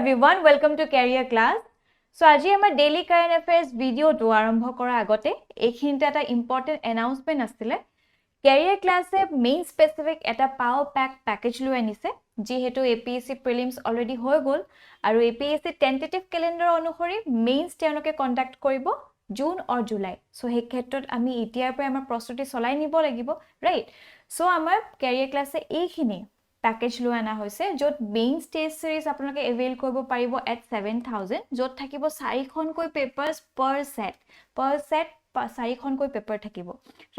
everyone, welcome to Career Class. So, আজি আমাৰ daily current affairs video to আৰম্ভ কৰা আগতে এইখিনিতে এটা important announcement আছিলে Career Class main specific এটা power pack package লৈ আনিছে যিহেতু APSC prelims already হৈ গল আৰু APSC tentative calendar অনুসৰি mains তেওঁলোকে conduct কৰিব জুন or জুলাই so সেই ক্ষেত্ৰত আমি এতিয়াৰ পৰা আমাৰ প্ৰস্তুতি চলাই নিব লাগিব right so আমাৰ Career Class এইখিনি package লৈ আনা হৈছে যত main stage series আপোনালোকে avail কৰিব পাৰিব at 7000 যত থাকিব 4খনকৈ papers per set 4খনকৈ paper থাকিব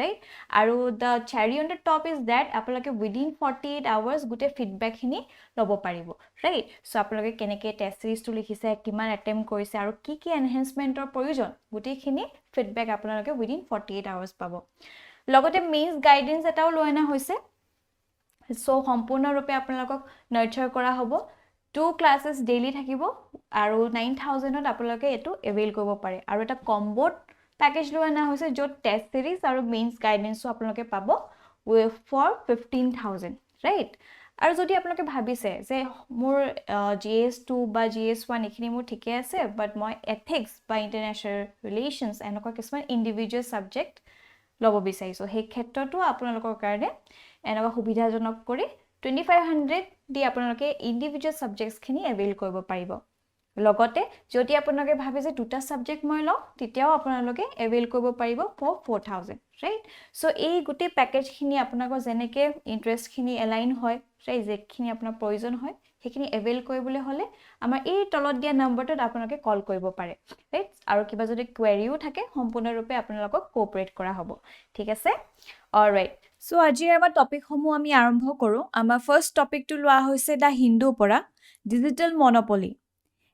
right আৰু the cherry on the top is that আপোনালোকে within 48 hours গুটে feedback খিনি লব পাৰিব right so আপোনালোকে কেনেকে test series টো লিখিছে কিমান attempt কৰিছে আৰু কি কি enhancementৰ প্ৰয়োজন গুটেখিনি feedback আপোনালোকে within 48 hours পাব লগতে mains guidance এটাও লৈ আনা হৈছে so সম্পূৰ্ণ ৰূপে আপোনালোকক নাৰ্চাৰ কৰা হ'ব 2 ক্লাसेस ডেইলি থাকিব আৰু 9000 ত আপোনালোকে এটো এভেইল কৰিব পাৰে আৰু এটা কম্বো প্যাকেজ লৈ আনা হৈছে যত টেষ্ট সিৰিজ আৰু মেইনছ গাইডেন্সও আপোনালোকে পাব for 15000 ৰাইট আৰু যদি আপোনালোকে ভাবিছে যে মোৰ GS2 বা GS1 এখিনি মোৰ ঠিকে আছে বাট মই এথিক্স বা ইন্টাৰনেশ্যনেল ৰিলেশনছ এনেকুৱা কিছুমান ইন্ডিভিজুৱেল সাবজেক্ট লব বিচাৰিছো সেই ক্ষেত্ৰতো আপোনালোকৰ কাৰণে এনেকুৱা সুবিধাজনক কৰি 2500 দি আপোনালোকে ইন্ডিভিজুৱেল সাবজেক্টছ খিনি এভেইল কৰিব পাৰিব লগতে যদি আপোনালোকে ভাবে যে দুটা সাবজেক্ট মই লও তেতিয়াও আপোনালোকে এভেইল কৰিব পাৰিব for 4000 ৰাইট সো এই গুটে প্যাকেজ খিনি আপোনালোকৰ যেনেকে ইন্টাৰেষ্ট খিনি এলাইন হয় ৰাইট যেখিনি আপোনাৰ প্ৰয়োজন হয় সেইখিনি এভেইল কৰিবলৈ হলে আমাৰ এই তলত দিয়া নম্বৰটোত আপোনালোকে কল কৰিব পাৰে ৰাইট আৰু কিবা যদি কোৱেৰিও থাকে সম্পূৰ্ণৰূপে আপোনালোকক কোঅপাৰেট কৰা হ'ব ঠিক আছে অলৰাইট সো আজি আমাৰ টপিক সমূহ আমি আৰম্ভ কৰো আমাৰ ফাৰ্স্ট টপিকটো লোৱা হৈছে দা হিন্দু পৰা ডিজিটেল মনোপলি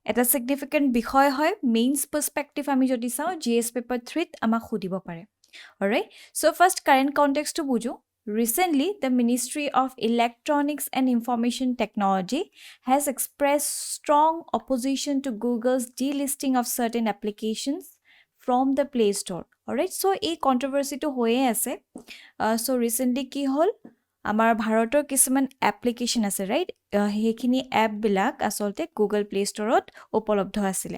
এটা সিগনিফিকেন্ট বিষয় হয় মেইনছ পাৰ্সপেক্টিভ আমি যদি চাও জিএস পেপাৰ 3 ত আমাক খুদিব পাৰে alright so first current context to বুজো Recently, the Ministry of Electronics and Information Technology has expressed strong opposition to Google's delisting of certain applications from the Play Store. Alright, so a controversy to hoye ase. So recently ki hol আমাৰ ভাৰতৰ কিছুমান application আছে right হেখিনি app বিলাক আসলতে Google play ষ্টৰত উপলব্ধ আছিল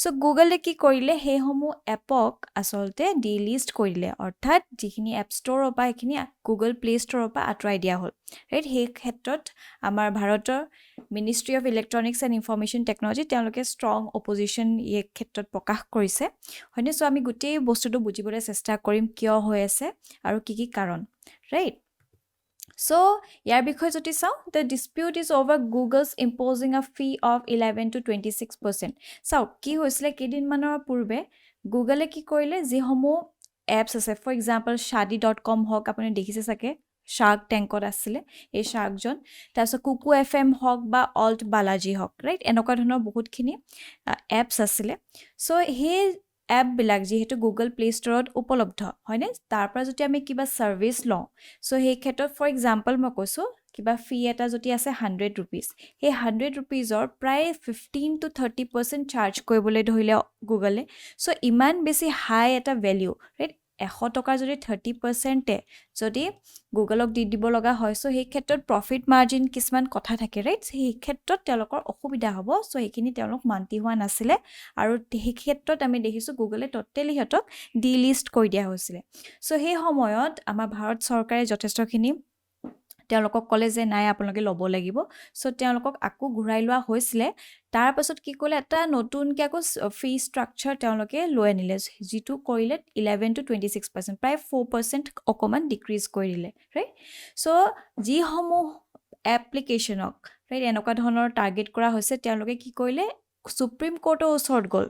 so গুগলে কি কৰিলে হে সমূহ এপক আসলতে ডিলিষ্ট কৰিলে অৰ্থাৎ যিখিনি এপ ষ্টৰৰ পৰা হেখিনি গুগল প্লে ষ্টৰৰ পৰা আঁতৰাই দিয়া হ'ল ৰাইট হে ক্ষেত্ৰত আমাৰ ভাৰতৰ ministry of electronics and information technology তেওঁলোকে ষ্ট্ৰং অপজিশন এই ক্ষেত্ৰত প্ৰকাশ কৰিছে হয়নে সো আমি গোটেই বস্তুটো বুজিবলৈ চেষ্টা কৰিম কিয় হৈ আছে আৰু কি কি কাৰণ ৰাইট So, ইয়াৰ বিষয়ে যদি চাও the dispute is over Google's imposing a fee of 11 to 26%. So, কি হৈছিলে কেদিন মানৰ পূৰ্বে গুগলে কি কৰিলে যি সমূহ এপছ আছে ফৰ এক্সাম্পল shadi.com হক আপুনি দেখিছে সাকে শাৰ্ক ট্যাঙ্কত আছিল এই শাৰ্কজন তাৰছত কুকু FM হক বা অল্ট বালাজি হক ৰাইট এনেকুৱা ধৰণৰ বহুতখিনি এপছ আছিল সো হে এপ বিলাক যেহেতু গুগল প্লে ষ্টৰত উপলব্ধ হয়নে তাৰ পৰা যদি আমি কিবা সাৰ্ভিস লওঁ সো সেই ক্ষেত্ৰত ফৰ এক্সাম্পল মই কৈছো কিবা ফি এটা যদি আছে 100 rupees সেই 100 rupeesৰ প্ৰায় 15 to 30% চাৰ্জ কৰিবলৈ ধৰিলে গুগলে সো ইমান বেছি হাই এটা ভ্যালু ৰাইট 100 টকাৰ যদি 30% যদি গুগলক দি দিব লগা হয় সো সেই ক্ষেত্ৰত প্ৰফিট মাৰ্জিন কিছুমান কথা থাকে ৰাইট সেই ক্ষেত্ৰত তেওঁলোকৰ অসুবিধা হ'ব সো এইখিনি তেওঁলোক মান্তি হোৱা নাছিলে আৰু সেই ক্ষেত্ৰত আমি দেখিছো গুগলে টোটালি হতক ডিলিষ্ট কৰি দিয়া হৈছিল সো সেই সময়ত আমাৰ ভাৰত চৰকাৰে যথেষ্টখিনি তেওঁলোকক কলে যে নাই আপোনালোকে ল'ব লাগিব সো তেওঁলোকক আকো ঘূৰাই লোৱা হৈছিল তাৰ পাছত কি কলে এটা নতুন কে আকো ফি ষ্ট্ৰাকচাৰ তেওঁলোকে লৈ আনিলে যিটো কৰিলে 11 to 26% প্ৰায় 4% অকমান ডিক্ৰিজ কৰিলে ৰাইট সো যি সমূহ এপ্লিকেশনক ৰাইট এনেকুৱা ধৰণৰ টাৰ্গেট কৰা হৈছে তেওঁলোকে কি কৰিলে সুপ্ৰিম কোৰ্টৰ ওচৰত গল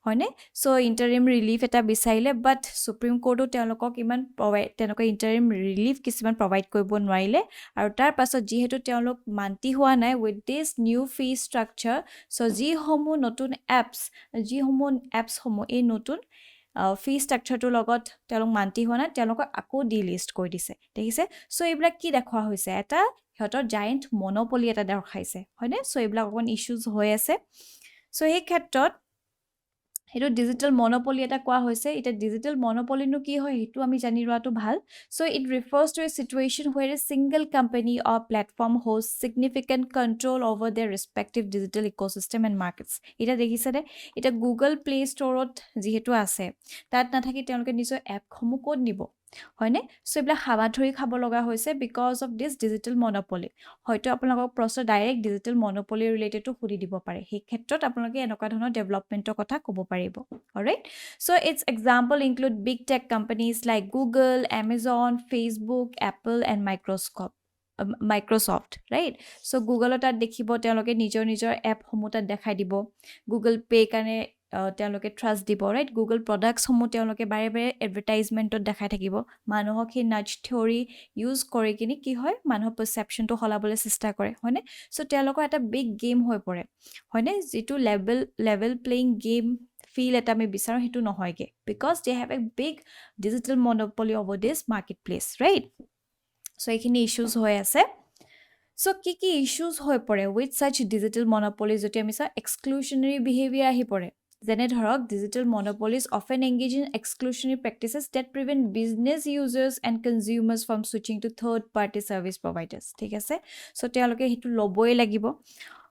হয়নে সো ইন্টাৰিম ৰিলিফ এটা বিচাৰিলে বাট সুপ্ৰিম কোৰ্টও তেওঁলোকক ইমান প্ৰভাইড তেনেকুৱা ইন্টাৰিম ৰিলিফ কিছুমান প্ৰভাইড কৰিব নোৱাৰিলে আৰু তাৰ পাছত যিহেতু তেওঁলোক মান্তি হোৱা নাই with this new Phi structure so যি সমূহ নতুন এপছ সমূহ এই নতুন ফি ষ্ট্ৰাকচাৰটোৰ লগত তেওঁলোক মান্তি হোৱা নাই তেওঁলোকক আকৌ ডিলিষ্ট কৰি দিছে দেখিছে সো এইবিলাক কি দেখুৱা হৈছে এটা হতৰ জায়ান্ট মনোপলি এটা দেখাইছে হয়নে সো এইবিলাক অকন ইস্যুজ হৈ আছে সো এই ক্ষেত্ৰত সেইটো ডিজিটেল মনোপলি এটা কোৱা হৈছে এটা ডিজিটেল মনোপলিনো কি হয় সেইটো আমি জানি লোৱাটো ভাল so it refers to a situation where a single company or platform holds significant control over their respective digital ecosystem and markets এটা দেখিছেনে এটা গুগল প্লে ষ্টৰত যেহেতু আছে তাত নাথাকি তেওঁলোকে নিজৰ এপসমূহ ক'ত নিব হয়নে সো এইবিলাক হাবা ধৰি খাব লগা হৈছে because of this digital monopoly হয়তো আপোনালোকক প্ৰশ্ন direct digital monopoly related to সুধি দিব পাৰে সেই ক্ষেত্ৰত আপোনালোকে এনেকুৱা ধৰণৰ ডেভেলপমেন্টৰ কথা ক'ব পাৰিব alright so its example include big tech companies like Google, Amazon, Facebook, Apple and Microsoft right so Google তাত দেখিব তেওঁলোকে নিজৰ এপ সমূহ তাত দেখাই দিব Google Pay কাৰণে তেওঁলোকে ট্ৰাষ্ট দিব ৰাইট গুগল প্ৰডাক্টসমূহ তেওঁলোকে বাৰে বাৰে এডভাৰটাইজমেণ্টত দেখাই থাকিব মানুহক সেই নাজ থিয়ৰী ইউজ কৰি কিনি কি হয় মানুহৰ পাৰচেপশ্যনটো সলাবলৈ চেষ্টা কৰে হয়নে সো তেওঁলোকৰ এটা বিগ গেম হৈ পৰে হয়নে যিটো লেভেল প্লেইং গেম ফিল এটা আমি বিচাৰোঁ সেইটো নহয়গে because they have a big digital monopoly over this marketplace right so এইখিনি ইছ্যুজ হৈ আছে সো কি ইছ্যুজ হৈ পৰে উইথ ছাচ ডিজিটেল মনোপলি যদি আমি চাওঁ এক্সক্লুশ্যনেৰী বিহেভিয়াৰ আহি পৰে যেনে ধৰক digital monopolies often engage in exclusionary practices that prevent business users and consumers from switching to third party service providers ঠিক আছে সো তেওঁলোকে হেতু লবই লাগিব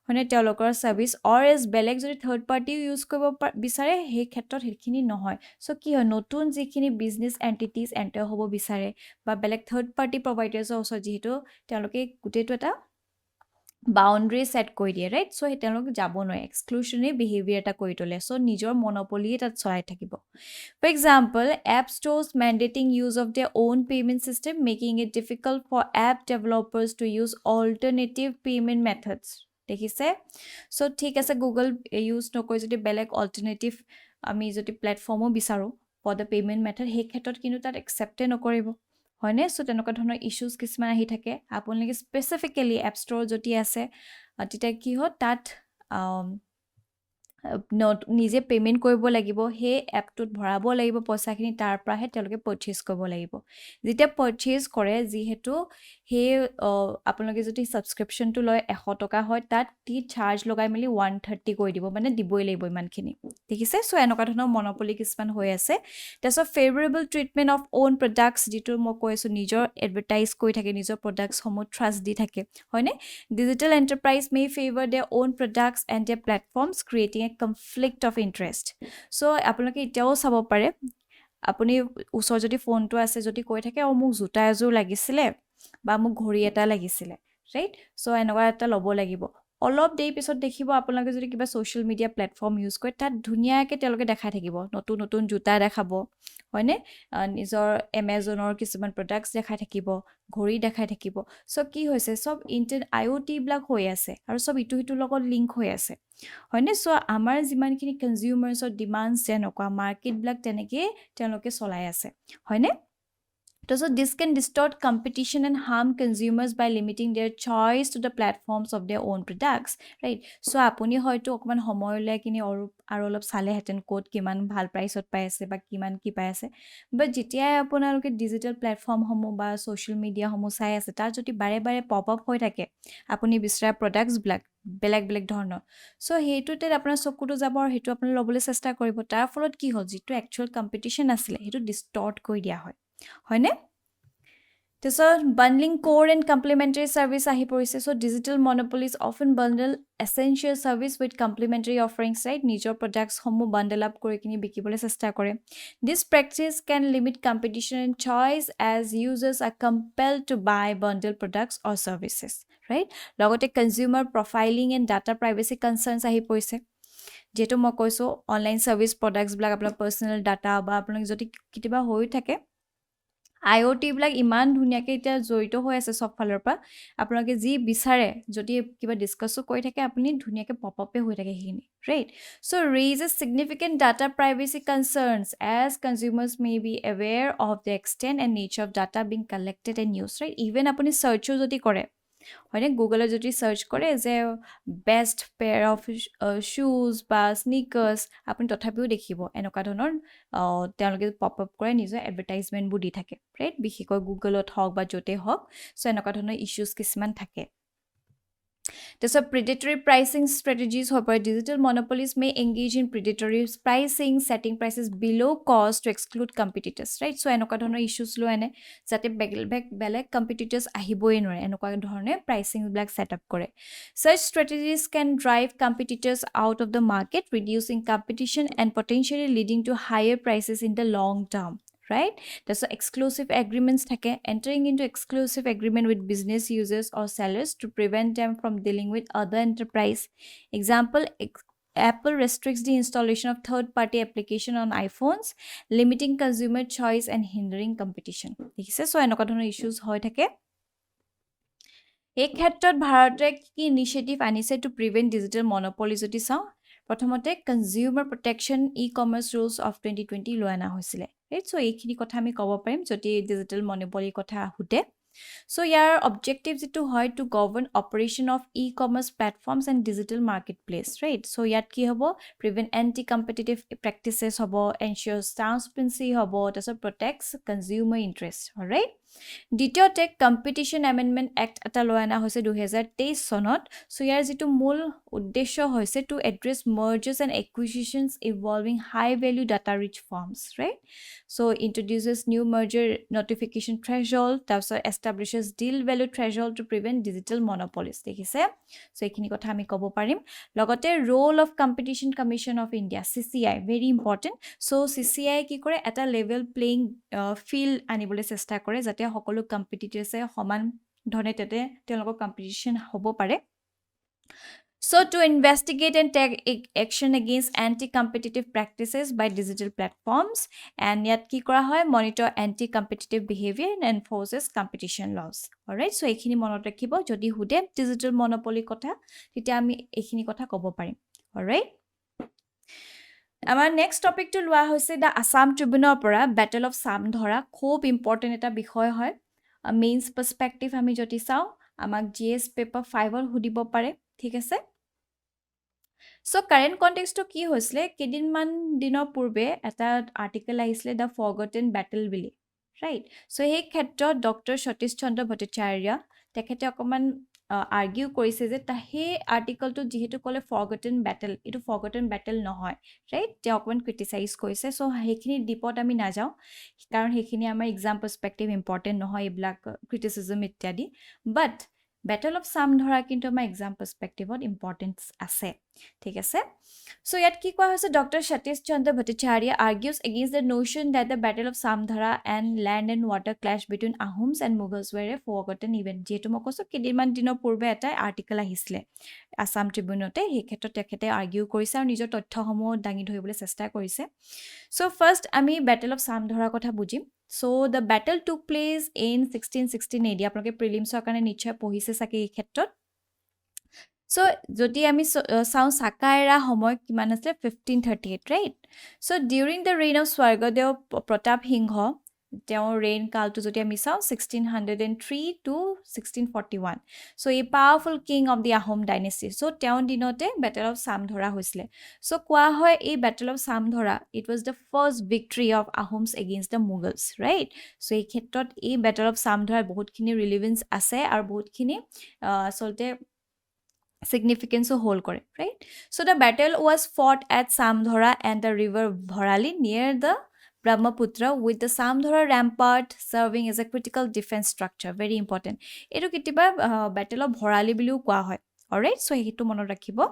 মানে তেওঁলোকৰ সাৰ্ভিস অৰ এজ বেলেগ যদি থাৰ্ড পাৰ্টি ইউজ কৰিব বিচাৰে সেই ক্ষেত্ৰত হেখিনি নহয় সো কি হয় নতুন যিখিনি বিজনেস এন্টিটিজ এন্টাৰ হ'ব বিচাৰে বা বেলেগ থাৰ্ড পাৰ্টি প্ৰভাইডাৰ্ছৰ ওচৰত যেহেতু তেওঁলোকে গুটেটো এটা বাউণ্ডাৰী সেট কৰি দিয়ে ৰাইট সো হে তেওঁলোক যাব নোৱাৰে এক্সক্লুশনাৰী বিহেভিয়াৰ এটা কৰি তোলে সো নিজৰ মনোপলি তাত চলাই থাকিব for example app stores mandating use of their own payment system making it difficult for app developers to use alternative payment methods দেখিছে সো ঠিক আছে গুগল ইউজ নকৰি যদি বেলেগ অল্টাৰনেটিভ আমি যদি প্লেটফৰ্মো বিচাৰো ফৰ দ্য পেমেন্ট মেথড সেই ক্ষেত্ৰত কিন্তু তাত একসেপ্টে নকৰিব হয়নে সো তেনেকুৱা ধৰণৰ ইস্যুজ কিছুমান আহি থাকে আপোনালোকে স্পেসিফিক্যালি এপ ষ্ট'ৰ যদি আছে তেতিয়া কি হয় তাত নিজে পেমেন্ট কৰিব লাগিব হে এপটোত ভৰাব লাগিব পইচাখিনি তাৰ পৰাহে তেওঁলোকে পাৰচেজ কৰিব লাগিব যেতিয়া পাৰচেজ কৰে যিহেতু হে আপোনালোকে যদি সাবস্ক্ৰিপচনটো লয় 100 টকা হয় তাত টি চাৰ্জ লগাই মেলি 130 কৰি দিব মানে দিবই লাগিব ইমানখিনি দেখিছে সো এনেকুৱা ধৰণৰ মনোপলি কিছুমান হৈ আছে তাছ ফেভৰেবল ট্ৰিটমেন্ট অফ ওন প্ৰডাক্টস যেটো মই কৈছো নিজৰ এডভাৰটাইজ কৰি থাকে নিজৰ প্ৰডাক্টস সমূহ ট্ৰাষ্ট দি থাকে হয়নে digital enterprise may favor their own products and their platforms creating a conflict of interest so আপোনালোকে এতিয়াও চাব পাৰে আপুনি ওচৰ যদি ফোনটো আছে যদি কৈ থাকে মোক জোতা এযোৰ লাগিছিলে বা মোক ঘড়ী এটা লাগিছিলে ৰাইট সো এনেকুৱা এটা ল'ব লাগিব অলপ দেই পিছত দেখিব আপোনালোকে যদি কিবা সোশ্যাল মিডিয়া প্ল্যাটফৰ্ম ইউজ কৰে তাত ধুনিয়াকে তেওঁলোকে দেখাই থাকিব নতুন নতুন জোতা দেখাব হয়নে নিজৰ Amazonৰ কিছুমান প্ৰডাক্টস দেখাই থাকিব ঘড়ী দেখাই থাকিব সো কি হৈছে সব IoT ব্লক হৈ আছে আৰু সব ইটো লগত লিংক হৈ আছে হয়নে সো আমাৰ যিমানখিনি কনজিউমাৰ্ছৰ ডিমান্ডছ যেনেকুৱা মাৰ্কেট ব্লক তেনেকে তেওঁলোকে চলাই আছে হয়নে So this can distort competition and harm consumers by limiting their choice to the platforms of their own products, right? So আপুনি হয়তো অকমান সময় লৈ কিনি আৰু অলপ চালে হেতেন কোড কিমান ভাল প্ৰাইসত পাই আছে বা কিমান কি পাই আছে বাট যেতিয়া আপোনালোকে ডিজিটেল প্ল্যাটফৰ্ম সমূহ বা সোশ্যাল মিডিয়া সমূহ চাই আছে তাৰ যদি বাৰে বাৰে পপ আপ হৈ থাকে আপুনি বিচৰা প্ৰডাক্টস ব্লক বেলেগ ধৰণৰ সো হেতুতে আপোনাৰ চকুটো যাব আৰু হেতু আপুনি লবলৈ চেষ্টা কৰিব তাৰ ফলত কি হ'ল যেটো একচুয়াল কম্পিটিশন আছিল হেতু ডিস্টৰ্ট কৰি দিয়া হয়নে So bundling core and complementary service ahi porise so digital monopolies often bundle essential service with complementary offerings right nijor products homu bundle up kori kini bikibole chesta kore this practice can limit competition and choice as users are compelled to buy bundled products or services right logote consumer profiling and data privacy concerns ahi porise যেটো মই কৈছো online service products block আপোনাৰ personal data বা আপোনাক যদি কিবা হৈ থাকে IoT ব্লক ইমান ধুনিয়াকে এটা জড়িত হৈ আছে সব ফালৰ পৰা আপোনালোকে যি বিচাৰে যদি কিবা ডিসকাসও কৰি থাকে আপুনি ধুনিয়াকে পপ আপে হৈ থাকে হিনি right so raises significant data privacy concerns as consumers may be aware of the extent and nature of data being collected and used right even আপুনি সার্চও যদি কৰে হয়নে গুগলে যদি সাৰ্চ কৰে যে বেস্ট পেয়াৰ অফ শুজ বা স্নিকাৰ্স আপুনি তথাপিও দেখিব এনেকুৱা ধৰণৰ তেওঁলোকে পপ আপ কৰে নিজৰ এডভাৰটাইজমেন্ট বু দি থাকে ৰাইট বিশেষকৈ গুগলত হওক বা জতে হওক সো এনেকুৱা ধৰণৰ ইস্যুজ কিছুমান থাকে তাৰপিছত predatory pricing strategies হ'ব পাৰে. Digital monopolies may engage in predatory pricing, setting prices below cost to exclude competitors, right? So এনেকুৱা ধৰণৰ issues লৈ আনে যাতে বেলেগ competitors আহিবই নোৱাৰে, এনেকুৱা ধৰণে pricing বিলাক set up কৰে. Such strategies can drive competitors out of the market, reducing competition and potentially leading to higher prices in the long term. Right? There's exclusive agreements থাকে. Entering into exclusive agreement with business users or sellers to prevent them from dealing with other enterprise. Example, Apple restricts the installation of third-party application on iPhones, limiting consumer choice and hindering competition. দেখিছে? So এনেকুৱা ধৰণৰ issues হৈ থাকে। এই ক্ষেত্ৰত ভাৰতে কি initiative আনিছে টু প্ৰিভেন্ট ডিজিটেল মনোপলি যদি চাওঁ প্ৰথমতে consumer protection e-commerce rules of 2020 লৈ অনা হৈছিলে ৰাইট সো এইখিনি কথা আমি ক'ব পাৰিম যদি ডিজিটেল মনোপলি কথা আহোতে সো ইয়াৰ অবজেক্টিভ যেটো হয় to govern operation of e-commerce platforms and digital marketplace right so ইয়াত কি হ'ব প্ৰিভেন্ট এন্টি কম্পিটিটিভ প্ৰেক্টিচেছ হ'ব এনশিয়ৰছ ট্ৰান্সপাৰেন্সি হ'ব তাৰপিছত প্ৰটেক্টছ কনজিউমাৰ ইণ্টাৰেষ্ট ৰাইট দ্বিতীয়তে কম্পিটিশ্যন এমেণ্ডমেণ্ট এক্ট এটা লৈ অনা হৈছে 2023 চনত সো ইয়াৰ যেটো মূল উদ্দেশ্য হৈছে to address mergers and acquisitions involving high value data rich firms right so introduces new merger notification threshold তাৰপিছত establishes deal value threshold to prevent digital monopolies দেখিছে সো এইখিনি কথা আমি ক'ব পাৰিম লগতে role of Competition Commission of India CCI very important so CCI কি কৰে এটা লেভেল প্লেইং ফিল্ড আনিবলৈ চেষ্টা কৰে যাতে সকলো কম্পিটিটৰ্ছে সমান ধৰণে তেতে তেওঁলোকৰ কম্পিটিশ্যন হ'ব পাৰে So to investigate and take action against anti-competitive practices by digital platforms and yet ki kora hoy monitor anti-competitive behavior and enforces competition laws. Alright, so ekhini monot rakhibo jodi hude digital monopoly kotha tite ami ekhini kotha kobo parim. Alright. Our next topic to lua hoise the Assam Tribunal pora Battle of Samdhara khub important eta bishoy hoy a mains perspective ami jodi sao amak GS paper 5 or hudibo pare ঠিক আছে so current context কি হৈছিলে কেদিনমান দিনৰ পূৰ্বে এটা article আহিছিলে দা forgotten battle বিলি right so এই ক্ষেত্ৰত ডক্টৰ সতীশ চন্দ্ৰ ভট্টাচাৰ্য তেখেতে অকমান আৰ্গিউ কৰিছে যে সেই আৰ্টিকেলটো যেহেতু ক'লে ফৰগটেন ব্যাটল এটো ফৰগটেন ব্যাটল নহয় ৰাইট তে অকমান ক্ৰিটিসাইজ কৰিছে সো হেখিনি ডিপত আমি না যাও কাৰণ হেখিনি আমাৰ এক্সাম পাৰ্সপেক্টিভ ইম্পৰ্টেন্ট নহয় এইবিলাক ক্ৰিটিসিজম ইত্যাদি বাট Battle of Samdhara kintu ma exam perspective of importance ase thik ase so yat ki koa hoise Dr. Satish Chandra Bhattacharya argues against the notion that the Battle of Samdhara and land and water clash between Ahoms and Mughals were a forgotten event jetu mo koso kediman dino purbe eta article ahisle Assam Tribunal te he khetrot tekhete argue korise aru nijor tothyo homo dangi dhoribole chesta korise so first ami Battle of Samdhara kotha bujim So the battle took place in 1616 AD. আপোনালোকে প্ৰিলিমছৰ কাৰণে নিশ্চয় পঢ়িছে সাকে এই ক্ষেত্ৰত So যদি আমি চাও সাকা এৰা সময় কিমান আছে 1538 right So during the reign of স্বৰ্গদেউ প্ৰতাপ সিংহ তেওঁৰ reign কালটো যদি আমি চাও 1603 to 1641 So a powerful king of the Ahom dynasty So তেওঁৰ দিনতে Battle of Samdhara হৈছিলে So কোৱা হয় এই Battle of Samdhara it was the first victory of Ahoms against the Mughals right So এই ক্ষেত্ৰত এই Battle of Samdhara বহুতখিনি relevance আছে আৰু বহুতখিনি আসলতে significance hold kore right so the battle was fought at Samdhara and the river Bharali near the Brahmaputra with the Samdhara rampart serving as a critical defense structure very important etu kitiba battle of Bharali biliu koa hoy alright so hetu monot rakhibo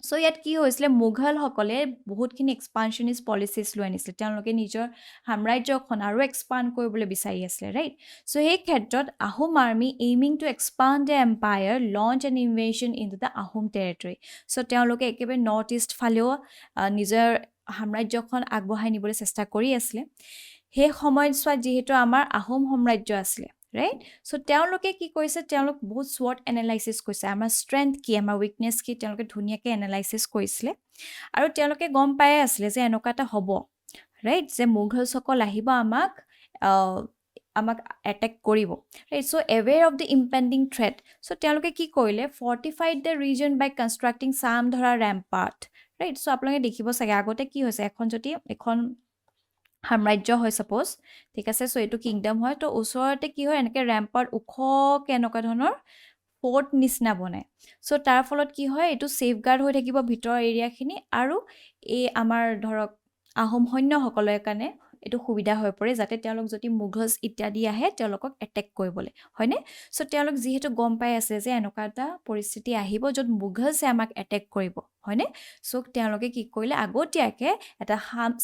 So yet ki hoisle Mughal hokole বহুতখিনি expansionist policies লৈ আনিছিল তেওঁলোকে নিজৰ সাম্ৰাজ্যখন আৰু expand কৰিবলৈ বিচাৰি আছিল right so এই ক্ষেত্ৰত Ahom army aiming to expand the empire launch an invasion into the Ahom territory so তেওঁলোকে একেবাৰে north east ফালেও নিজৰ সাম্ৰাজ্যখন আগবঢ়াই নিবলৈ চেষ্টা কৰি আছিল হে সময়ছোৱা যেহেতু আমাৰ Ahom সাম্ৰাজ্য আছিল right so তেওঁলোকে কি কৰিছে তেওঁলোক বহুত SWOT analysis কৰিছে আমাৰ strength কি আমাৰ weakness কি তেওঁলোকে ধুনিয়াকে analysis কৰিছিলে আৰু তেওঁলোকে গম পাই আছিল যে এনেকাটা হ'ব right যে মুঘল সকল আহিব আমাক attack কৰিব right so aware of the impending threat so তেওঁলোকে কি কৰিলে fortified the region by constructing Samdhara rampart right so আপোনালোকে দেখিব চাগে আগতে কি হৈছে এখন যদি এখন সাম্ৰাজ্য হয় suppose ঠিক আছে সো এটো কিংডম হয় তো ওচৰতে কি হয় এনেকে rampart উখ কে এনেকা ধৰণৰ ফৰ্ট নিচিনা বনায় চ' তাৰ ফলত কি হয় এইটো ছেফগাৰ্ড হৈ থাকিব ভিতৰৰ এৰিয়াখিনি আৰু এই আমাৰ ধৰক আহোম সৈন্যসকলৰ কাৰণে এইটো সুবিধা হৈ পৰে যাতে তেওঁলোক যদি মুঘলছ ইত্যাদি আহে তেওঁলোকক এটেক কৰিবলৈ হয়নে চ' তেওঁলোক যিহেতু গম পাই আছে যে এনেকুৱা এটা পৰিস্থিতি আহিব য'ত মুঘলছে আমাক এটেক কৰিব হয়নে চ' তেওঁলোকে কি কৰিলে আগতীয়াকৈ এটা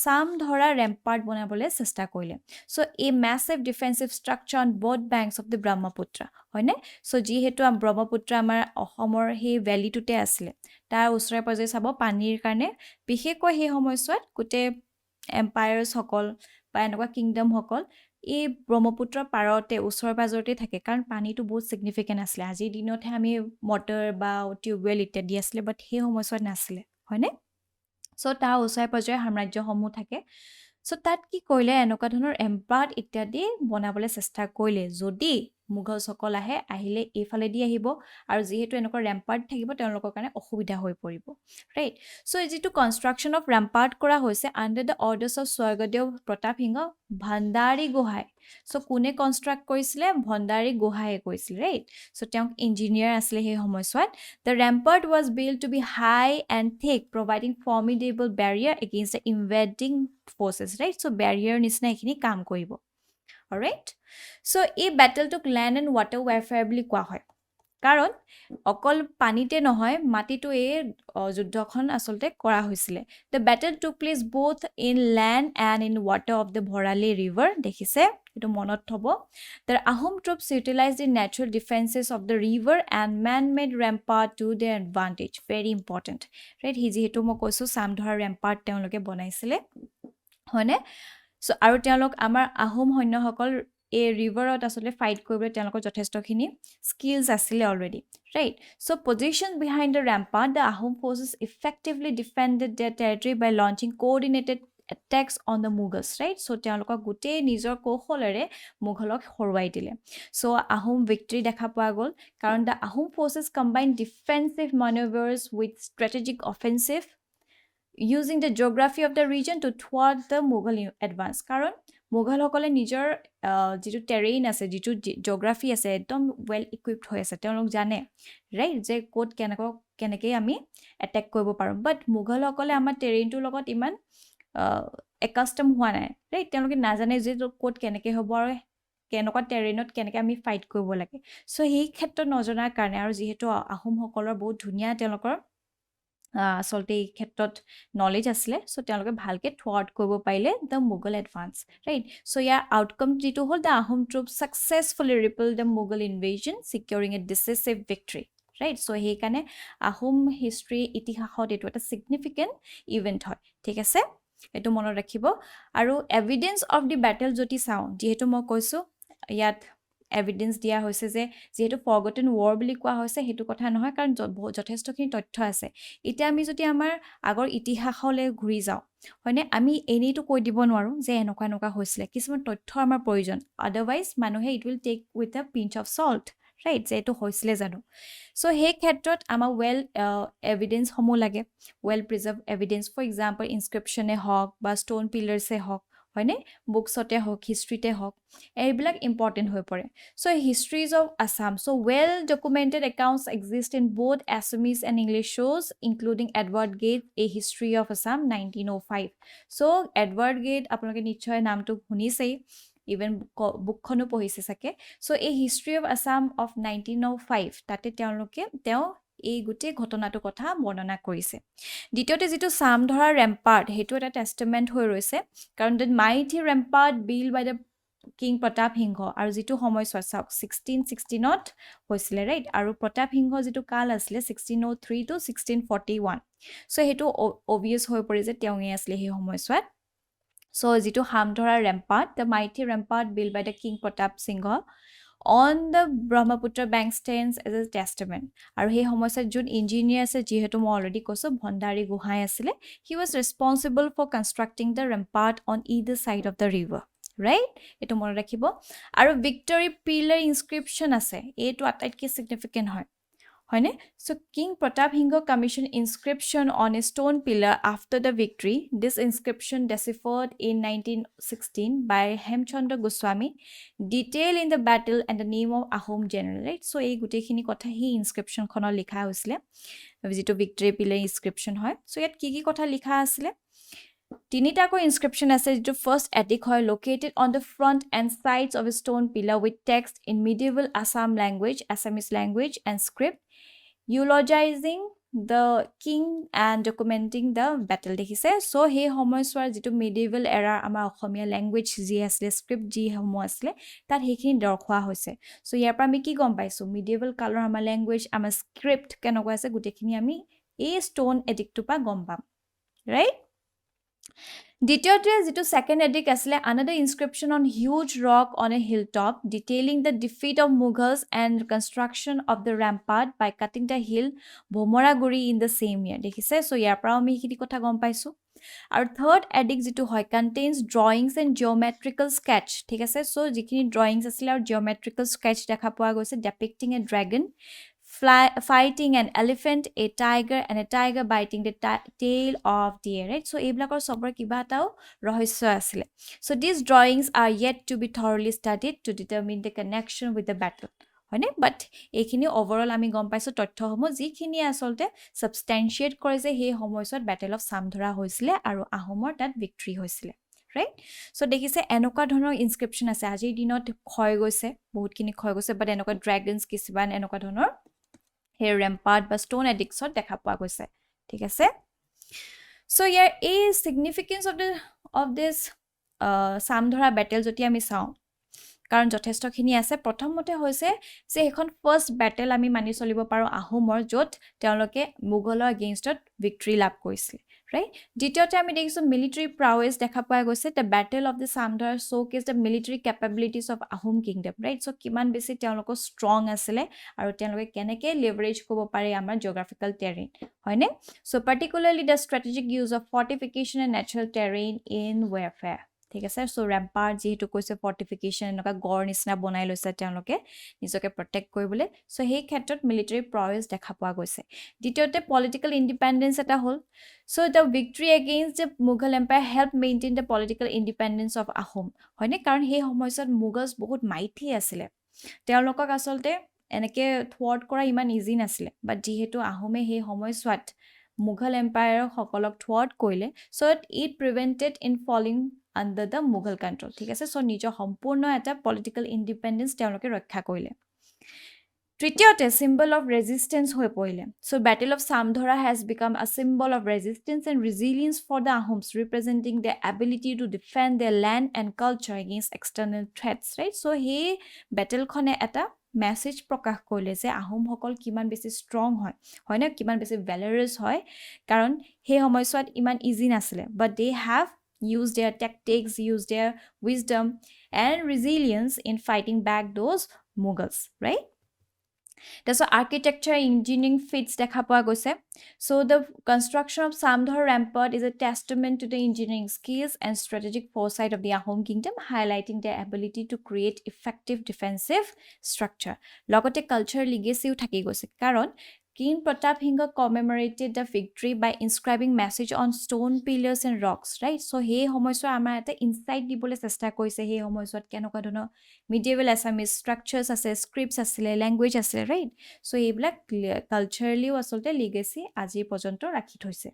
সামধৰা ৰেম্পাৰ্ট বনাবলৈ চেষ্টা কৰিলে চ' এই massive defensive structure on both banks of the Brahmaputra হয়নে চ' যিহেতু ব্ৰহ্মপুত্ৰ আমাৰ অসমৰ সেই ভেলীটোতে আছিলে তাৰ ওচৰে পাজৰে চাব পানীৰ কাৰণে বিশেষকৈ সেই সময়ছোৱাত গোটেই এম্পায়াৰ্ছসকল বা এনেকুৱা কিংডমসকল এই ব্ৰহ্মপুত্ৰৰ পাৰতে ওচৰে পাজৰতে থাকে কাৰণ পানীটো বহুত ছিগনিফিকেণ্ট আছিলে আজিৰ দিনতহে আমি মটৰ বা টিউবৱেল ইত্যাদি আছিলে বাট সেই সময়ছোৱাত নাছিলে হয়নে চ' তাৰ ওচৰে পাজৰে সাম্ৰাজ্যসমূহ থাকে চ' তাত কি কৰিলে এনেকুৱা ধৰণৰ এম্পাৰ্ট ইত্যাদি বনাবলৈ চেষ্টা কৰিলে যদি মুঘলসকল আহিলে এইফালেদি আহিব আৰু যিহেতু এনেকুৱা ৰেম্পাৰ্ট থাকিব তেওঁলোকৰ কাৰণে অসুবিধা হৈ পৰিব ৰাইট চ' যিটো কনষ্ট্ৰাকশ্যন অফ ৰেম্পাৰ্ট কৰা হৈছে আণ্ডাৰ দ্য অৰ্ডাৰ্ছ অফ স্বৰ্গদেউ প্ৰতাপ সিংহ ভাণ্ডাৰী গোহাঁই চ' কোনে কনষ্ট্ৰাক্ট কৰিছিলে ভাণ্ডাৰী গোহাঁয়ে কৰিছিলে ৰাইট চ' তেওঁক ইঞ্জিনিয়াৰ আছিলে সেই সময়ছোৱাত the rampart was build to be high and thick providing formidable barrier against the invading forces right so' barrier নিচিনা এইখিনি কাম কৰিব অলৰাইট চ' এই battle took land and water warfare বুলি কোৱা হয় কাৰণ অকল পানীতে নহয় মাটিটো এই যুদ্ধখন আচলতে কৰা হৈছিলে the battle took place both in land and in water of the Bharali river দেখিছে এইটো মনত থ'ব the Ahom troops utilise the natural defences of the river and man made rampart to their advantage very important right যিহেতু মই কৈছোঁ চামধৰা ৰেম্পাৰ্ট তেওঁলোকে বনাইছিলে হয়নে চ' আৰু তেওঁলোক আমাৰ আহোম সৈন্যসকল এই ৰিভাৰত আচলতে ফাইট কৰিবলৈ তেওঁলোকৰ যথেষ্টখিনি স্কিলছ আছিলে already right so' position behind the rampart the Ahom forces effectively defended the territory by launching coordinated attacks on the Mughals right so' তেওঁলোকক গোটেই নিজৰ কৌশলেৰে মুঘলক হৰুৱাই দিলে চ' আহোম ভিক্টৰী দেখা পোৱা গ'ল কাৰণ the Ahom forces combine defensive manoeuvres with strategic offensive using the geography of the region to thwart the Mughal advance কাৰণ মুঘলসকলে নিজৰ যিটো টেৰেইন আছে যিটো জিঅ'গ্ৰাফি আছে একদম ৱেল ইকুইপড হৈ আছে তেওঁলোক জানে ৰাইট যে ক'ত কেনেকৈ আমি এটেক কৰিব পাৰোঁ বাট মুঘলসকলে আমাৰ টেৰেইনটোৰ লগত ইমান একাষ্টম হোৱা নাই ৰাইট তেওঁলোকে নাজানে যে ক'ত কেনেকৈ হ'ব আৰু কেনেকুৱা টেৰেইনত কেনেকৈ আমি ফাইট কৰিব লাগে চ' সেই ক্ষেত্ৰত নজনাৰ কাৰণে আৰু যিহেতু আহোমসকলৰ বহুত ধুনীয়া তেওঁলোকৰ আচলতে এই ক্ষেত্ৰত নলেজ আছিলে চ' তেওঁলোকে ভালকৈ থ্ৰুআউট কৰিব পাৰিলে the Mughal advance right so' ইয়াৰ আউটকাম যিটো হ'ল the Ahom troop successfully repel the Mughal invasion securing a decisive victory right so' সেইকাৰণে আহোম হিষ্ট্ৰী ইতিহাসত এইটো এটা ছিগনিফিকেণ্ট ইভেণ্ট হয় ঠিক আছে এইটো মনত ৰাখিব আৰু এভিডেঞ্চ অফ দি বেটেল যদি চাওঁ যিহেতু মই কৈছোঁ ইয়াত এভিডেঞ্চ দিয়া হৈছে যে যিহেতু ফৰগটেন ৱাৰ বুলি কোৱা হৈছে সেইটো কথা নহয় কাৰণ যথেষ্টখিনি তথ্য আছে এতিয়া আমি যদি আমাৰ আগৰ ইতিহাসলৈ ঘূৰি যাওঁ হয়নে আমি এনেইতো কৈ দিব নোৱাৰোঁ যে এনেকুৱা হৈছিলে কিছুমান তথ্য আমাৰ প্ৰয়োজন আদাৰৱাইজ মানুহে it will take with a pinch of salt right যে এইটো হৈছিলে জানো চ' সেই ক্ষেত্ৰত আমাৰ ৱেল এভিডেঞ্চসমূহ লাগে well preserve evidence for example ইনস্ক্ৰিপশ্যনে হওক বা ষ্ট'ন পিলাৰ্ছে হওক হয়নে বুকছতে হওক হিষ্ট্ৰীতে হওক এইবিলাক ইম্পৰ্টেণ্ট হৈ পৰে so' histories of Assam so' well documented accounts exist in both Assamese and English শ্ব'জ including Edward Gait a history of Assam 1905 so' Edward Gait আপোনালোকে নিশ্চয় নামটো শুনিছেই ইভেন বুকখনো পঢ়িছে চাগে চ' এই হিষ্ট্ৰী অফ আছাম অফ 1905 তাতে তেওঁ এই গোটেই ঘটনাটোৰ কথা বৰ্ণনা কৰিছে দ্বিতীয়তে যিটো চামধৰা ৰেম্পাৰ্ট সেইটো এটা টেষ্টামেণ্ট হৈ ৰৈছে কাৰণ the mighty rampart build by the king Pratap Singha আৰু যিটো সময়ছোৱা চাওক 1616ত হৈছিলে ৰাইট আৰু প্ৰতাপ সিংহ যিটো কাল আছিলে 1603 to 1641 চ' সেইটো অবভিয়াছ হৈ পৰে যে তেওঁৱেই আছিলে সেই সময়ছোৱাত চ' যিটো Samdhara rampart the mighty rampart build by the king Pratap Singha on the Brahmaputra bank stands as a testament আৰু সেই সময়ছোৱাত যোন ইঞ্জিনিয়াৰ আছে যিহেতু মই অলৰেডি কৈছোঁ ভণ্ডাৰী গোহাঁই আছিলে he was responsible for constructing the rampart on either side of the river right এইটো মনত ৰাখিব আৰু ভিক্টৰী পিলাৰ ইনস্ক্ৰিপশ্যন আছে এইটো আটাইতকৈ ছিগনিফিকেণ্ট হয় হয়নে so king pratap hingo commissioned inscription on a stone pillar after the victory this inscription deciphered in 1916 by hemchandra goswami detail in the battle and the name of ahom general right so ei gute khini kotha hi inscription khonor likha hoisile jito victory pillar inscription hoy so yat ki kotha likha asile tinitako inscription ase jito first edict hoy located on the front and sides of a stone pillar with text in medieval assam language assamese language and script eulogizing the king and documenting the battle dekhise so he homoyswar jitu medieval era ama okhomia language ji asle script ji homo asle tar hekhini dorkhwa hoise so yar pra mi ki gom paisu medieval color ama language ama script kenoko ase gutekhini ami a stone edict tu pa gom pam right দ্বিতীয়তে যেটো second edict asle another inscription on huge rock on a hilltop detailing the defeat of Mughals and construction of the rampart by cutting the hill Bhomoraguri in the same year dekhise so yar pra ami hiti kotha gom paisu our third edict যেটো hoy contains drawings and geometrical sketch ঠিক আছে so jikhini drawings asle ar geometrical sketch dekha poa goise depicting a dragon fighting an elephant, a tiger, and a tiger biting the tail of deer, right? So, eblakor sobor kiba tao rohysyo asile. So, these drawings are yet to be thoroughly studied to determine the connection with the battle. হয়নে but এইখিনি overall আমি গম পাইছো তথ্য হমো যিখিনি আসলতে substantiate কৰে যে হে সময়ছত battle of samdhara হৈছিলে আৰু ahomor that victory হৈছিলে right so দেখিছে এনেকুৱা ধৰণৰ inscription আছে আজিৰ দিনত ক্ষয় গৈছে বহুতখিনি ক্ষয় গৈছে but এনেকুৱা dragons কিছিবান এনেকুৱা ধৰণৰ হে rampart বা stone edicts দেখা পোৱা গৈছে ঠিক আছে so here is significance of this samdhara battle joti ami saw কাৰণ যথেষ্টখিনি আছে প্ৰথমতে হৈছে যে এখন ফাৰ্স্ট ব্যাটেল আমি মানি চলিব পাৰো আহোমৰ যত তেওঁলোকে মুঘলৰ এগেইনষ্টত ভিক্টৰি লাভ কৰিছিল right দ্বিতীয়তে আমি দেখিছো মিলিটাৰী prowess দেখা পোৱা গৈছে the battle of the samdhara showcased the military capabilities of ahom kingdom right so কিমান বেছি তেওঁলোক strong আছিল আৰু তেওঁলোকে কেনেকে leverage কৰিব পাৰে আমাৰ geographical terrain হয়নে so particularly the strategic use of fortification and natural terrain in warfare ঠিক আছে সো rampart যেহেতু কৈছে fortification এনেকা গড় নিচিনা বনাই লৈছে তেওঁলোকে নিজকে প্ৰটেক্ট কৰিবলৈ সো সেই ক্ষেত্ৰত military prowess দেখা পোৱা গৈছে দ্বিতীয়তে political independence এটা হল so the victory against the Mughal empire helped maintain the political independence of Ahom হয়নে কাৰণ সেই সময়ছত Mughals বহুত mighty আছিল তেওঁলোকক আসলতে এনেকে thwart কৰা ইমান ইজি নাছিল but যেহেতু আহোমে সেই সময়ছোৱাত Mughal empire সকলক thwart কৰিলে so it prevented in falling under the Mughal control ঠিক আছে সো নিজ সম্পূৰ্ণ এটা political independence তেওঁলোকে ৰক্ষা কৰিলে তৃতীয়তে symbol of resistance হৈ পৰিলে so battle of samdhara has become a symbol of resistance and resilience for the ahoms representing their ability to defend their land and culture against external threats right so he battle khone eta message প্ৰকাশ কৰিলে যে আহোম সকল কিমান বেছি strong হয় না কিমান বেছি valorous হয় কাৰণ হে সময়ছোৱাত ইমান ইজি নাছিলে but they have used their tactics used their wisdom and resilience in fighting back those Mughals right that's why architecture engineering feats dekha poa goise so the construction of Samdhara rampart is a testament to the engineering skills and strategic foresight of the Ahom kingdom highlighting their ability to create effective defensive structure logote culture legacy thaki goise karon King Pratap Hinga commemorated the victory by inscribing message on stone pillars and rocks, right? So, he homoyswa amar eta insight dibole chesta korise he homoyswat kenoka dhono medieval Assamese structures ase, scripts asile, language asile, right? So, eblak culturally asolte legacy aji porjonto rakhi thoise.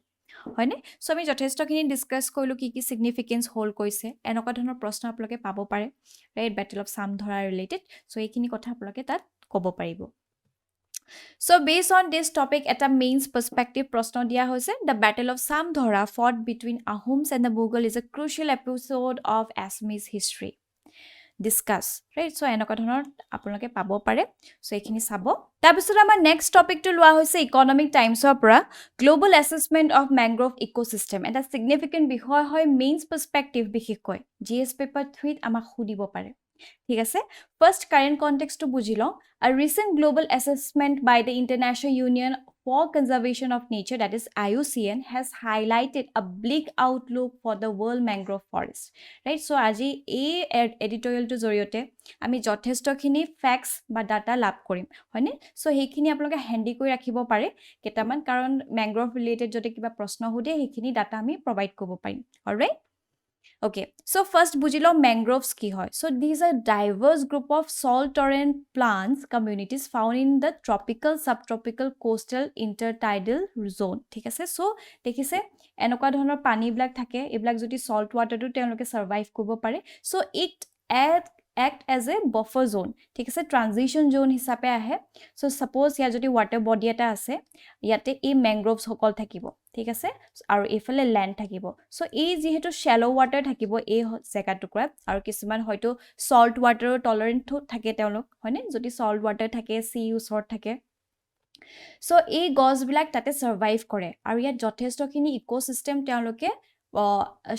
হয়নে so আমি যথেষ্টখিনি discuss কৰিলো কি কি significance whole কৈছে এনেকুৱা ধৰণৰ প্ৰশ্ন আপোনালোকে পাব পাৰে right battle of Samdhara related so এইখিনি কথা আপোনালোকে তাত ক'ব পাৰিব So based on this topic at a mains perspective prashno dia hoise the battle of Samdhara fought between Ahoms and the Mughal is a crucial episode of Assamese history discuss right so enoka dhonor apnaloke pabo pare so ekhini sabo tar bisor amar next topic to lua hoise economic times of pura global assessment of mangrove ecosystem and a significant bihoy hoy mains perspective bikhoy GS paper 3 amak khudibo pare ঠিক আছে first current context to bujilo a recent global assessment by the International Union for Conservation of Nature, that is IUCN, has highlighted a bleak outlook for the world mangrove forest. Right? So, আজি এই editorialটো জৰিয়তে আমি যথেষ্টখিনি facts বা data লাভ কৰিম, হয়নে? So, সেইখিনি আপোনালোকে handy কৰি ৰাখিব পাৰে কেইটামান, কাৰণ mangrove related যদি কিবা প্ৰশ্ন সোধে সেইখিনি data আমি provide কৰিব পাৰিম. Alright? Okay, so first bujilo mangroves ki hoy. So these are diverse group of salt tolerant plants communities found in the tropical, subtropical, coastal, intertidal zone. ঠিক আছে, so দেখিছে এনেকুৱা ধৰণৰ পানী বিলাক থাকে, এইবিলাক যদি salt water তো তেওঁলোকে survive কৰিব পাৰে. So it act as a buffer zone. ঠিক আছে, transition zone হিচাপে আহে. So suppose ইয়াত যদি water body এটা আছে, ইয়াতে এই mangroves সকল থাকিব. ঠিক আছে, আৰু এফালে ল্যান্ড থাকিব. সো এই যেহেতু শ্যালো ওয়াটাৰ থাকিব এই জেগা টুকুৰাত, আৰু কিছুমান হয়তো সল্ট ওয়াটাৰৰ টলাৰেন্ট থাকে তেওঁলোক, হয়নে? যদি সল্ট ওয়াটাৰ থাকে, সি ওচৰত থাকে, সো এই গছবিলাক তাতে সাৰ্ভাইভ কৰে, আৰু ইয়াত যথেষ্টখিনি ইকোসিস্টেম তেওঁলোকে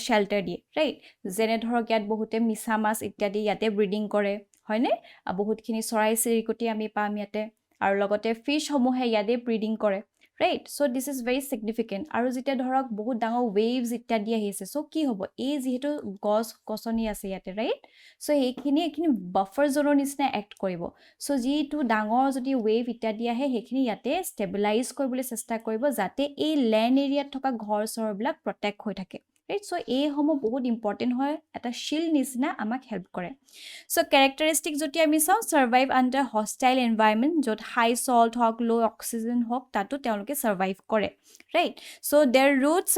শেল্টাৰ দিয়ে, ৰাইট? যেনে ধৰক ইয়াত বহুতে মিছা মাছ ইত্যাদি ইয়াতে ব্ৰিডিং কৰে, হয়নে? বহুতখিনি চৰাই চিৰিকটি আমি পাম ইয়াতে, আৰু লগতে ফিশ সমূহে ইয়াতে ব্ৰিডিং কৰে, right? So this is very significant. আৰু যেতিয়া ধৰক বহুত ডাঙৰ waves ইত্যাদি আহিছে, so কি হ'ব? এই যেহেতু গছ গছনি আছে ইয়াতে, right? So এইখিনি buffer zone নিচিনা act কৰিব. So যিটো ডাঙৰ যদি wave ইত্যাদি আহে সেইখিনি ইয়াতে stabilize কৰিবলৈ চেষ্টা কৰিব, যাতে এই land area থকা ঘৰ চৰবিলাক protect হৈ থাকে, right? So এই সমূহ বহুত important হয়, এটা shield নিচিনা আমাক help কৰে. So characteristic যদি আমি চাওঁ, survive under hostile environment, য'ত high salt হওক, low oxygen হওক, তাতো তেওঁলোকে survive কৰে, right? So their roots,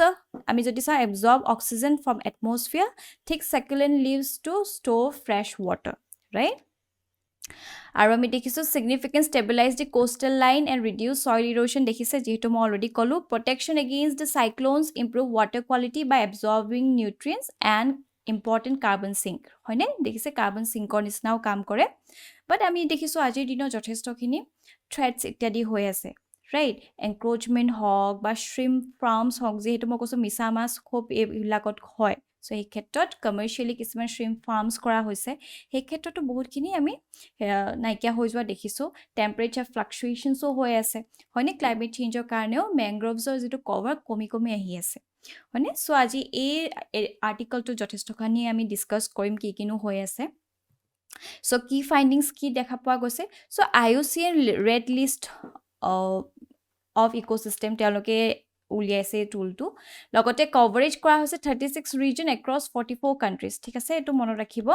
আমি যদি চাওঁ, absorb oxygen from atmosphere, thick succulent leaves to store fresh water, right? আৰু আমি দেখিছো significant stabilize the coastal line and reduce soil erosion, দেখিছে যেহেতু মই already কলো, protection against the cyclones, improve water quality by absorbing nutrients and important carbon sink, হয়নে? দেখিছে carbon sinkৰ নিচিনাও কাম কৰে, but আমি দেখিছো আজিৰ দিনৰ যথেষ্টখিনি threats ইত্যাদি হৈ আছে, right? Encroachment হওক বা shrimp farms হওক, যেহেতু মই কৈছো মিছা মাছ খুব এইবিলাকত হয়, so এই ক্ষেত্ৰত কমাৰ্শিয়ালি কিছুমান shrimp farms কৰা হৈছে, সেই ক্ষেত্ৰতো বহুতখিনি আমি নাইকিয়া হৈ যোৱা দেখিছো, টেম্পাৰেচাৰ ফ্লাকচুৱেশ্যনছো হৈ আছে, হয়নে? ক্লাইমেট চেঞ্জৰ কাৰণেও মেংগ্ৰোভছৰ যিটো কভাৰ কমি কমি আহি আছে, হয়নে? সো আজি এই আৰ্টিকলটো যথেষ্টখিনি আমি ডিছকাছ কৰিম কি কিনো হৈ আছে. সো কি ফাইণ্ডিংছ কি দেখা পোৱা গৈছে? So IUCN red list of ecosystem তেওঁলোকে উলিয়াইছে টুলটো, লগতে কভাৰেজ কৰা হৈছে 36 ৰিজন এক্ৰছ 44 কাণ্ট্ৰিজ, ঠিক আছে? এইটো মনত ৰাখিব.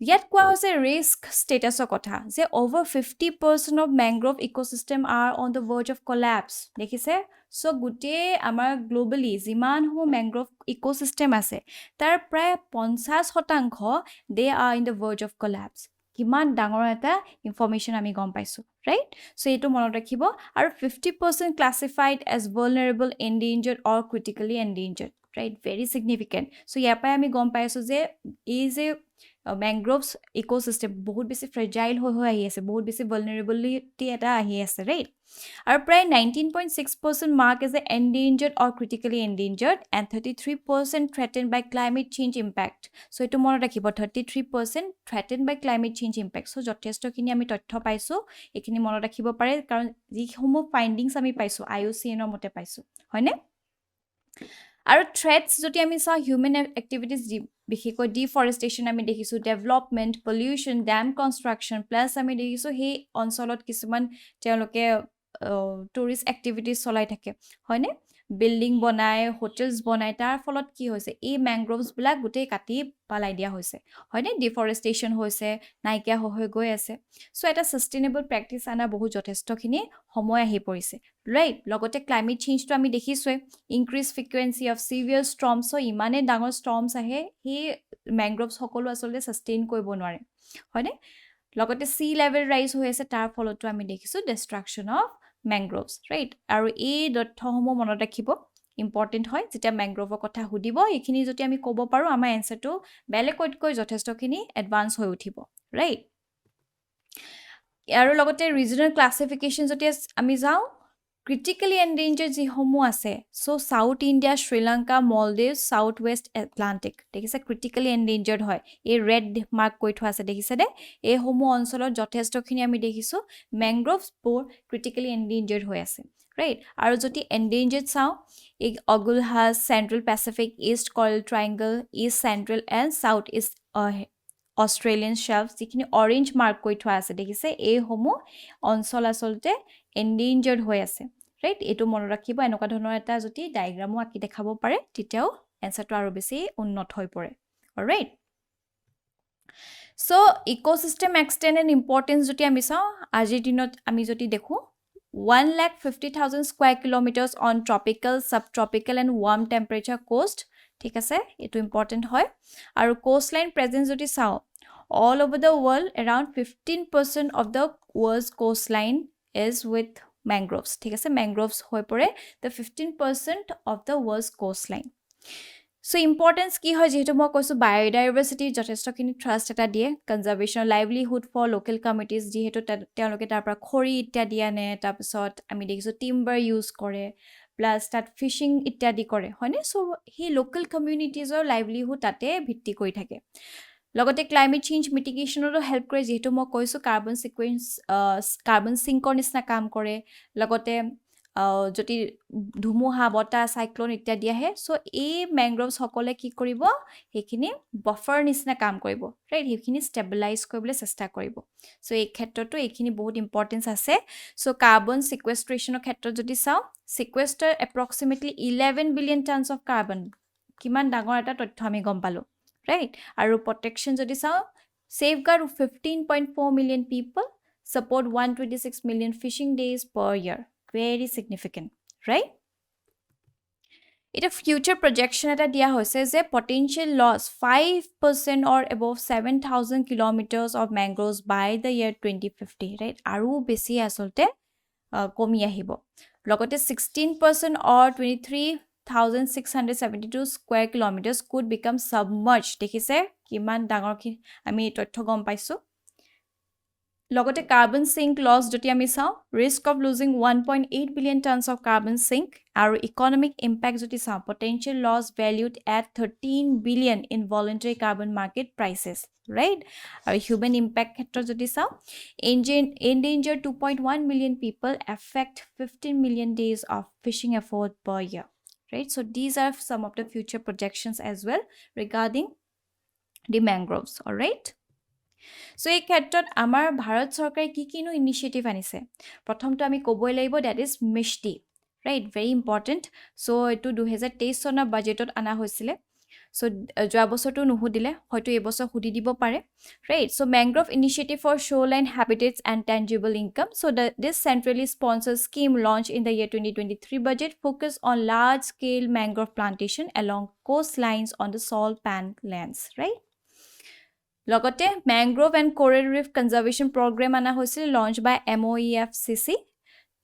ইয়াত কোৱা হৈছে ৰিস্ক ষ্টেটাছৰ কথা, যে over 50% of mangrove ecosystem are on the verge of collapse, দেখিছে? সো গোটেই আমাৰ গ্লোবেলি যিমান সমূহ মেংগ্ৰোভ ইকোচিষ্টেম আছে তাৰ প্ৰায় 50% they are in the verge of collapse. কিমান ডাঙৰ এটা ইনফৰমেশ্যন আমি গম পাইছো, ৰাইট? সো এইটো মনত ৰাখিব. আৰু 50% classified as vulnerable, endangered or critically endangered, right? Very significant. So ইয়াৰ পৰাই আমি গম পাইছো যে এই যে মেংগ্ৰোভছ ইকোচিষ্টেম বহুত বেছি ফ্ৰেজাইল হৈ আহি আছে, বহুত বেছি vulnerability এটা আহি আছে, ৰাইট? আৰু প্ৰায় 19.6% mark as endangered or critically endangered and 33% threatened by climate change impact. So এইটো মনত ৰাখিব, 33% threatened by climate change impact. So যথেষ্টখিনি আমি তথ্য পাইছো, এইখিনি মনত ৰাখিব পাৰে, কাৰণ যিসমূহ ফাইণ্ডিংছ আমি পাইছো IUCNৰ মতে পাইছো, হয়নে? আৰু থ্ৰেটছ যদি আমি চাওঁ, হিউমেন এক্টিভিটিজ বিশেষকৈ ডিফৰেষ্টেশ্যন আমি দেখিছোঁ, development, pollution, dam construction, plus আমি দেখিছোঁ সেই অঞ্চলত কিছুমান তেওঁলোকে টুৰিষ্ট এক্টিভিটিজ চলাই থাকে, হয়নে? বিল্ডিং বনায়, হোটেলছ বনায়, তাৰ ফলত কি হৈছে? এই মেংগ্ৰোভছবিলাক গোটেই কাটি পেলাই দিয়া হৈছে, হয়নে? ডিফৰেষ্টেশ্যন হৈছে, নাইকিয়া হৈ গৈ আছে. চ' এটা ছাষ্টেইনেবল প্ৰেক্টিছ অনা বহুত যথেষ্টখিনি সময় আহি পৰিছে, ৰাইট? লগতে ক্লাইমেট চেঞ্জটো আমি দেখিছোৱে, ইনক্ৰিজ ফ্ৰিকুৱেঞ্চি অফ চিভিয়াৰ ষ্টৰ্মছ, চ' ইমানেই ডাঙৰ ষ্টৰ্মছ আহে, সেই মেংগ্ৰোভছ সকলো আচলতে ছাষ্টেইন কৰিব নোৱাৰে, হয়নে? লগতে সি লেভেল ৰাইজ হৈ আছে, তাৰ ফলতো আমি দেখিছোঁ ডিষ্ট্ৰাকশ্যন অফ মেংগ্ৰোভছ, ৰাইট? আৰু এই তথ্যসমূহ মনত ৰাখিব, ইম্পৰ্টেণ্ট হয়। যেতিয়া মেংগ্ৰোভৰ কথা সুধিব, এইখিনি যদি আমি ক'ব পাৰোঁ, আমাৰ এনচাৰটো বেলেগতকৈ যথেষ্টখিনি এডভান্স হৈ উঠিব, ৰাইট? আৰু লগতে ৰিজনেল ক্লাছিফিকেশ্যন যদি আমি যাওঁ, critically endangered যিসমূহ আছে so South India, Sri Lanka, Maldives, Southwest Atlantic দেখিছে critically endangered হয় এই red mark কৈ থোৱা আছে দেখিছে দে এই সমূহ অঞ্চলত যথেষ্টখিনি আমি দেখিছো mangroves বোৰ critically endangered হৈ আছে right আৰু যদি endangered চাও এই Ogulhas, Central Pacific, East Coral Triangle, East Central and South East Australian shelves যিখিনি orange mark কৈ থোৱা আছে দেখিছে এই সমূহ অঞ্চল আসলতে endangered হৈ আছে right এটো মনত ৰাখিব এনেকুৱা ধৰণৰ এটা যদি ডায়াগ্ৰামো আকি দেখাব পাৰে তেতিয়াও এনসাৰটো আৰু বেছি উন্নত হৈ পৰে alright so ecosystem extent and importance যদি আমি চাও আজিৰ দিনত আমি যদি দেখো 1,50,000 square kilometers on tropical, subtropical and warm temperature coast ঠিক আছে এটো important হয় আৰু coastline presence যদি চাও all over the world around 15% of the world's coastline is with mangroves ঠিক আছে mangroves হৈ পৰে the 15% of the world's coastline so importance কি হয় যেহেতু মই কৈছো biodiversity যথেষ্টখিনি trust এটা দিয়ে conservation livelihood for local communities যেহেতু তেওঁলোকে তাৰ পৰা খৰি ইত্যাদি আনে তাৰপিছত আমি দেখিছো timber use কৰে প্লাস তাত ফিশিং ইত্যাদি কৰে হয়নে সো হি লোকাল কমিউনিটিজৰ লাইভলিহুড তাতে ভিত্তি কৰি থাকে লগতে ক্লাইমেট চেঞ্জ মিটিগেশনৰো হেল্প কৰে যেহেতু মই কৈছো কাৰ্বন সিকোয়েন্স কাৰ্বন সিঙ্কৰ নিচিনা কাম কৰে লগতে যদি ধুমুহা বতাহ সাইক্লোন ইত্যাদি আহে সো এই ম্যাংগ্ৰোভস সকলে কি কৰিব হেখিনি বাফাৰ নিচিনা কাম কৰিব ৰাইট হেখিনি ষ্টেবিলাইজ কৰিবলৈ চেষ্টা কৰিব সো এই ক্ষেত্ৰটো এইখিনি বহুত ইম্পৰ্টেন্স আছে সো কাৰ্বন সিকুৱেষ্ট্ৰেচনৰ ক্ষেত্ৰত যদি চাও sequester approximately 11 billion tons of carbon কিমান ডাঙৰ এটা তথ্য আমি গম পালো right আৰু protection যদি চাও safeguard 15.4 million people support 126 million fishing days per year very significant right এটা future projection এটা দিয়া হৈছে যে potential loss 5% or above 7,000 kilometers of mangroves by the year 2050 right আৰু বেছি আসলতে কমি আহিব লগতে 16% or 23,672 square kilometers could become submerged দেখিছে কিমান ডাঙৰ আমি তথ্য গম পাইছো লগতে carbon sink loss যদি আমি চাও risk of losing 1.8 billion tons of carbon sink আৰু economic impact যদি চাও potential loss valued at 13 billion in voluntary carbon market prices right আৰু human impact ক্ষেত্ৰ যদি চাও endanger 2.1 million people affect 15 million days of fishing effort per year right so these are some of the future projections as well regarding the mangroves all right so এই ক্ষেত্ৰত আমাৰ ভাৰত চৰকাৰে কি কিনো ইনিশিয়েটিভ আনিছে প্ৰথমটো আমি কবই লাগিব that is MeitY right very important so এটো 2023 চনৰ বাজেটত আনা হৈছিল so যোৱা বছৰটো নুহুদিলে হয়তো এই বছৰ হুদি দিব পাৰে right so mangrove initiative for shoreline habitats and tangible income so this centrally sponsored scheme launched in the year 2023 budget focus on large scale mangrove plantation along coastlines on the salt pan lands right লগতে mangrove and coral reef conservation program ana hoisil launched by MoEFCC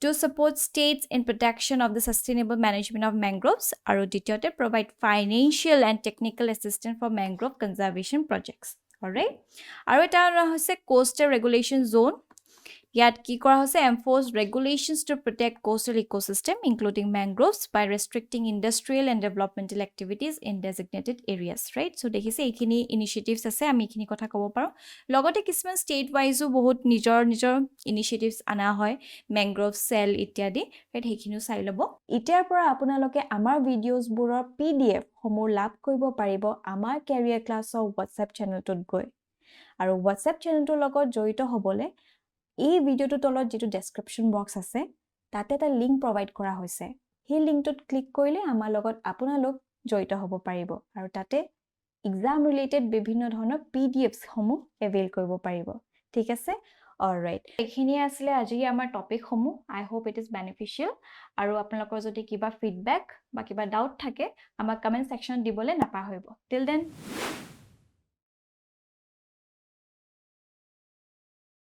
to support states in protection of the sustainable management of mangroves aru dityote provide financial and technical assistance for mangrove conservation projects all right aru eta hoise coastal regulation zone yat ki kora hoise enforce regulations to protect coastal ecosystem including mangroves by restricting industrial and developmental activities in designated areas right so dekhise ekhini initiatives ase ami ekhini kotha kobo paro logote kisman state wise o bahut nijor initiatives ana hoy mangrove cell ityadi right hekhinu sai lobo itiar pora apunaloke amar videos buror pdf homur lab koibo paribo amar career class of WhatsApp channel tot goi aru WhatsApp channel to logot joito hobole এই ভিডিওটো তলত যেটো description box আছে তাতে এটা link provide কৰা হৈছে সেই লিংকটোত ক্লিক কৰিলে আমাৰ লগত আপোনালোক জড়িত হ'ব পাৰিব আৰু তাতে এক্সাম ৰিলেটেড বিভিন্ন ধৰণৰ PDFs সমূহ এভেইল কৰিব পাৰিব ঠিক আছে অলৰাইট এইখিনি আছিল আজি আমাৰ টপিক সমূহ আই হোপ ইট ইজ বেনিফিশিয়াল আৰু আপোনালোকৰ যদি কিবা ফিডব্যাক বা কিবা ডাউট থাকে আমাৰ কমেন্ট সেকশন দিবলৈ নাপাহৰিব টিল দেন